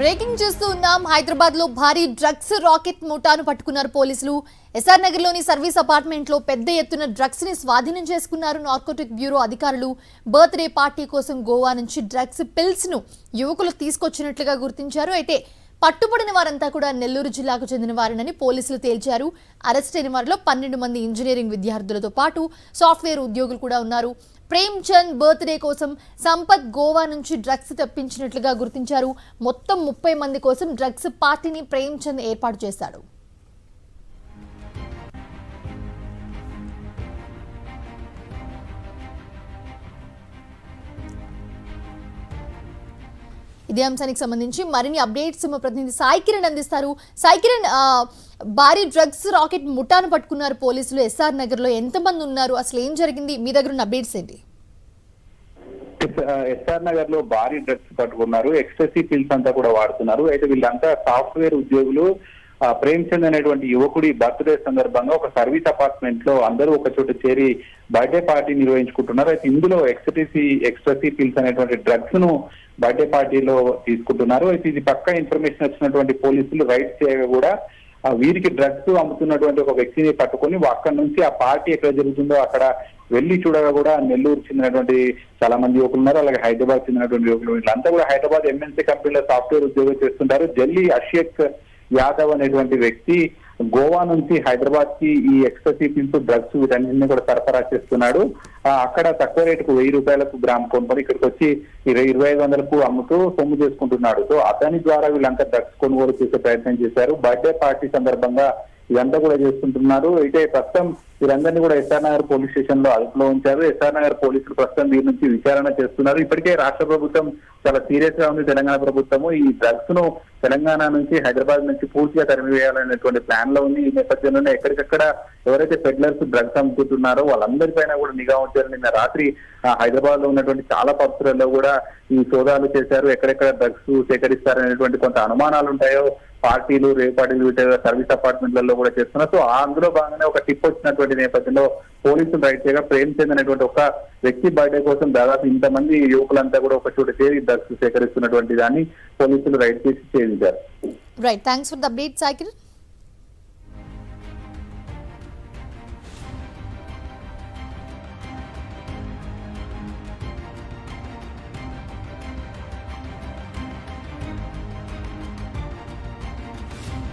Breaking చూస్తూ ఉన్నాం. హైదరాబాద్ లో భారీ డ్రగ్స్ రాకెట్ ముఠాను పట్టుకున్నారు పోలీసులు. ఎస్ఆర్ నగర్ లోని సర్వీస్ అపార్ట్మెంట్ లో పెద్ద ఎత్తున డ్రగ్స్ ని స్వాధీనం చేసుకున్నారు నార్కోటిక్ బ్యూరో అధికారులు. బర్త్డే పార్టీ కోసం గోవా నుంచి డ్రగ్స్ పిల్స్ ను యువకులు తీసుకొచ్చినట్లుగా గుర్తించారు. అయితే పట్టుబడిన వారంతా కూడా నెల్లూరు జిల్లాకు చెందిన వారేనని పోలీసులు తేల్చారు. అరెస్ట్ అయిన వారిలో 12 మంది ఇంజనీరింగ్ విద్యార్థులతో పాటు సాఫ్ట్వేర్ ఉద్యోగులు కూడా ఉన్నారు. ప్రేమ్ చంద్ బర్త్డే కోసం సంపత్ గోవా నుంచి డ్రగ్స్ తెప్పించినట్లుగా గుర్తించారు. మొత్తం 30 మంది కోసం డ్రగ్స్ పార్టీని ప్రేమ్ చంద్ ఏర్పాటు చేశాడు. ఇదే అంశానికి సంబంధించి మరిన్ని అప్డేట్స్ మా ప్రతినిధి సాయి కిరణ్ అందిస్తారు. సాయి కిరణ్, భారీ డ్రగ్స్ రాకెట్ ముఠాను పట్టుకున్నారు పోలీసులు. ఎస్ఆర్ నగర్ లో ఎంతమంది ఉన్నారు, అసలు ఏం జరిగింది, మీ దగ్గర ఉన్న అప్డేట్స్ ఏంటి? ఎస్ఆర్ నగర్ లో భారీ డ్రగ్స్ పట్టుకున్నారు. ఎక్స్టసీ పిల్స్ అంతా కూడా వాడుతున్నారు. అయితే వీళ్ళంతా సాఫ్ట్వేర్ ఉద్యోగులు. ప్రేమ్ చంద్ అనేటువంటి యువకుడి బర్త్డే సందర్భంగా ఒక సర్వీస్ అపార్ట్మెంట్ లో అందరూ ఒక చోట చేరి బర్త్డే పార్టీ నిర్వహించుకుంటున్నారు. అయితే ఇందులో ఎక్స్టసీ పిల్స్ అనేటువంటి డ్రగ్స్ ను బర్త్డే పార్టీలో తీసుకుంటున్నారు. అయితే ఇది పక్కా ఇన్ఫర్మేషన్ వచ్చినటువంటి పోలీసులు రైడ్ చేయగా కూడా వీరికి డ్రగ్స్ అమ్ముతున్నటువంటి ఒక వ్యక్తిని పట్టుకొని అక్కడి నుంచి ఆ పార్టీ ఎక్కడ జరుగుతుందో అక్కడ వెళ్లి చూడగా కూడా నెల్లూరు చెందినటువంటి చాలా మంది యువకులు ఉన్నారు. అలాగే హైదరాబాద్ చెందినటువంటి యువకులు. వీళ్ళంతా కూడా హైదరాబాద్ ఎంఎన్సీ కంపెనీలో సాఫ్ట్వేర్ ఉద్యోగం చేస్తుంటారు. జల్లీ అషేక్ యాదవ్ అనేటువంటి వ్యక్తి గోవా నుంచి హైదరాబాద్ కి ఈ ఎక్స్టసీ పిల్స్ డ్రగ్స్ వీటన్నింటినీ కూడా సరఫరా చేస్తున్నాడు. అక్కడ తక్కువ రేటుకు 1000 రూపాయలకు గ్రామ్ కొనుక్కొని ఇక్కడికి వచ్చి 2500కు అమ్ముతూ సొమ్ము చేసుకుంటున్నాడు. సో అతని ద్వారా వీళ్ళంతా డ్రగ్స్ కొనుగోలు చేసే ప్రయత్నం చేశారు. బర్త్డే పార్టీ సందర్భంగా ఇదంతా కూడా చేస్తుంటున్నారు. అయితే ప్రస్తుతం వీరందరినీ కూడా ఎస్ఆర్ నగర్ పోలీస్ స్టేషన్ లో అదుపులో ఉంచారు. ఎస్ఆర్ నగర్ పోలీసులు ప్రస్తుతం దీని నుంచి విచారణ చేస్తున్నారు. ఇప్పటికే రాష్ట్ర ప్రభుత్వం చాలా సీరియస్ గా ఉంది. తెలంగాణ ప్రభుత్వము ఈ డ్రగ్స్ ను తెలంగాణ నుంచి హైదరాబాద్ నుంచి పూర్తిగా తరిమివేయాలనేటువంటి ప్లాన్ లో ఉంది. ఈ నేపథ్యంలోనే ఎక్కడికక్కడ ఎవరైతే పెడ్లర్స్ డ్రగ్స్ అమ్ముతున్నారో వాళ్ళందరిపైన కూడా నిఘా ఉంచారు. నిన్న రాత్రి హైదరాబాద్ లో ఉన్నటువంటి చాలా పబ్స్లలో కూడా ఈ సోదాలు చేశారు. ఎక్కడెక్కడ డ్రగ్స్ సేకరిస్తారనేటువంటి కొంత అనుమానాలు ఉంటాయో పార్టీలు రేపార్టీలు సర్వీస్ అపార్ట్మెంట్లలో కూడా చేస్తున్నారు. సో అందులో భాగంగానే ఒక టిప్ వచ్చినటువంటి నేపథ్యంలో పోలీసులు రైట్ చేయగా ప్రేమ్ చంద్ అనేటువంటి ఒక వ్యక్తి బర్త్డే కోసం దాదాపు ఇంతమంది యువకులంతా కూడా ఒక చోట చేరి డ్రగ్స్ సేకరిస్తున్నటువంటి దాన్ని పోలీసులు రైట్ చేసి చేయించారు. Right, thanks for the update Sai Kiran.